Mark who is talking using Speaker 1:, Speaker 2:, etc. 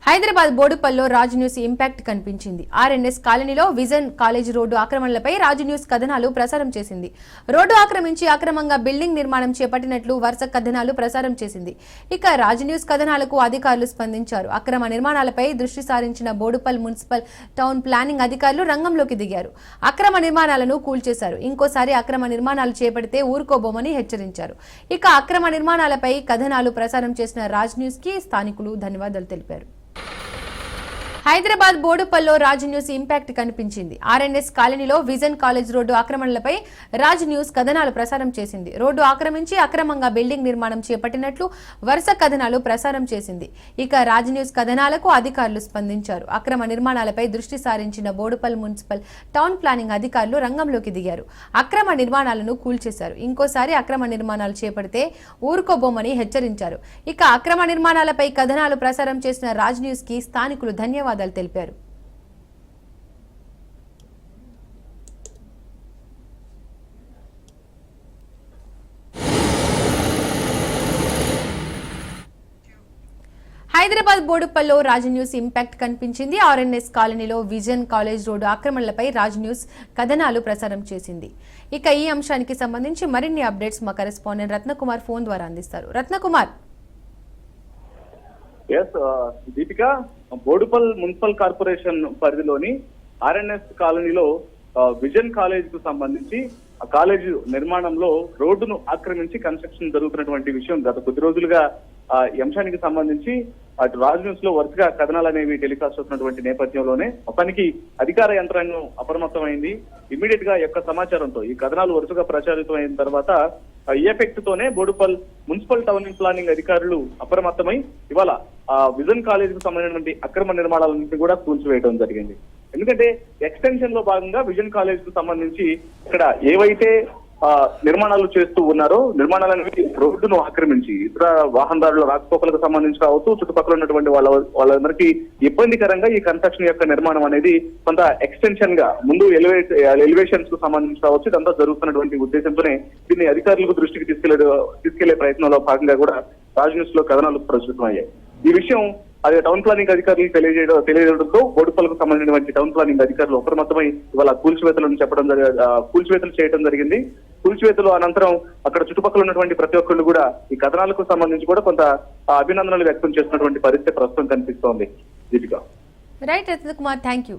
Speaker 1: హైదరాబాద్ బోడుపల్లో Raj news impact కనిపించింది. RNS కాలనీలో విజన్ కాలేజ్ రోడ్డు ఆక్రమణలపై రాజ్ న్యూస్ కథనాలు ప్రసారం చేసింది. రోడ్డు ఆక్రమించి అక్రమంగా బిల్డింగ్ నిర్మాణం చేపట్టినట్లు వరుస కథనాలు ప్రసారం చేసింది. ఇక రాజ్ న్యూస్ కథనాలకు అధికారులు స్పందించారు. అక్రమ నిర్మాణాలపై దృష్టి సారించిన బోడుపల్ మున్సిపల్ టౌన్ ప్లానింగ్ అధికారులు రంగంలోకి దిగారు. అక్రమ నిర్మాణాలను కూల్చేశారు. ఇంకోసారి అక్రమ నిర్మాణాలు చేపడితే ఊరుకోబోమని హెచ్చరించారు. ఇక అక్రమ నిర్మాణాలపై కథనాలు ప్రసారం చేసిన రాజ్ న్యూస్ కి స్థానికులు ధన్యవాదాలు తెలిపారు. హైదరాబాద్ బోడుపల్లో రాజ్ న్యూస్ ఇంపాక్ట్ కనిపించింది. ఆర్ఎన్ఎస్ కాలనీలో విజన్ కాలేజ్ రోడ్డు ఆక్రమణలపై రాజ్ న్యూస్ కథనాలు ప్రసారం చేసింది. రోడ్డు ఆక్రమించి అక్రమంగా బిల్డింగ్ నిర్మాణం చేపట్టినట్లు వరుస కథనాలు ప్రసారం చేసింది. ఇక రాజ్ న్యూస్ కథనాలకు అధికారులు స్పందించారు. అక్రమ నిర్మాణాలపై దృష్టి సారించిన బోడుపల్ మున్సిపల్ టౌన్ ప్లానింగ్ అధికారులు రంగంలోకి దిగారు. అక్రమ నిర్మాణాలను కూల్చేశారు. ఇంకోసారి అక్రమ నిర్మాణాలు చేపడితే ఊరుకోబోమని హెచ్చరించారు. ఇక అక్రమ నిర్మాణాలపై కథనాలు ప్రసారం చేసిన రాజ్ న్యూస్ కి స్థానికులు ధన్యవాదాలు తెలిపారు. హైదరాబాద్ బోడుపల్లో రాజ్ న్యూస్ ఇంపాక్ట్ కనిపించింది. ఆర్ఎన్ఎస్ కాలనీలో విజన్ కాలేజ్ రోడ్డు ఆక్రమణలపై రాజ్ న్యూస్ కథనాలు ప్రసారం చేసింది. ఇక ఈ అంశానికి సంబంధించి మరిన్ని అప్డేట్స్ మా కరెస్పాండెంట్ రత్నకుమార్ ఫోన్ ద్వారా అందిస్తారు. రత్నకుమార్.
Speaker 2: దీపిక, బోడుపల్ మున్సిపల్ కార్పొరేషన్ పరిధిలోని ఆర్ఎన్ఎస్ కాలనీలో విజన్ కాలేజ్ కు సంబంధించి ఆ కాలేజ్ నిర్మాణంలో రోడ్డును ఆక్రమించి కన్స్ట్రక్షన్ జరుగుతున్నటువంటి విషయం గత కొద్ది రోజులుగా ఈ అంశానికి సంబంధించి అటు రాజ్ న్యూస్ లో వరుసగా కథనాలు అనేవి టెలికాస్ట్ అవుతున్నటువంటి నేపథ్యంలోనే మొత్తానికి అధికార యంత్రాంగం అప్రమత్తమైంది. ఇమ్మీడియట్ గా యొక్క సమాచారంతో ఈ కథనాలు వరుసగా ప్రచారితమైన తర్వాత ఈ ఎఫెక్ట్ తోనే బోడుపల్ మున్సిపల్ టౌన్ ప్లానింగ్ అధికారులు అప్రమత్తమై ఇవాళ విజన్ కాలేజ్ కు సంబంధించినటువంటి అక్రమ నిర్మాణాలన్నింటినీ కూడా కూల్చివేయడం జరిగింది. ఎందుకంటే ఎక్స్టెన్షన్ లో భాగంగా విజన్ కాలేజ్ కు సంబంధించి ఇక్కడ ఏవైతే నిర్మాణాలు చేస్తూ ఉన్నారో నిర్మాణాలనేవి రోడ్డును ఆక్రమించి ఇతర వాహనదారుల రాకపోకలకు సంబంధించి కావచ్చు, చుట్టుపక్కల ఉన్నటువంటి వాళ్ళందరికీ ఇబ్బందికరంగా ఈ కన్స్ట్రక్షన్ యొక్క నిర్మాణం అనేది కొంత ఎక్స్టెన్షన్ గా ముందు ఎలివేషన్స్ కు సంబంధించి కావచ్చు ఇదంతా జరుగుతున్నటువంటి ఉద్దేశంతోనే దీన్ని అధికారులకు దృష్టికి తీసుకెళ్లే ప్రయత్నంలో భాగంగా కూడా రాజ్ న్యూస్ లో కథనాలు ప్రచురితమయ్యాయి. ఈ విషయం అదే టౌన్ ప్లానింగ్ అధికారులు తెలియజేయడంతో బోడుపల్లకు సంబంధించినటువంటి టౌన్ ప్లానింగ్ అధికారులు అప్రమత్తమై ఇవాళ కూల్చివేతలు చేయడం జరిగింది. కూల్చివేతలు అనంతరం అక్కడ చుట్టుపక్కల ఉన్నటువంటి ప్రతి ఒక్కళ్ళు కూడా ఈ కథనాలకు సంబంధించి కూడా కొంత అభినందనలు వ్యక్తం చేస్తున్నటువంటి పరిస్థితి ప్రస్తుతం కనిపిస్తోంది. Deepika.
Speaker 1: Right Ratnakumar, thank you.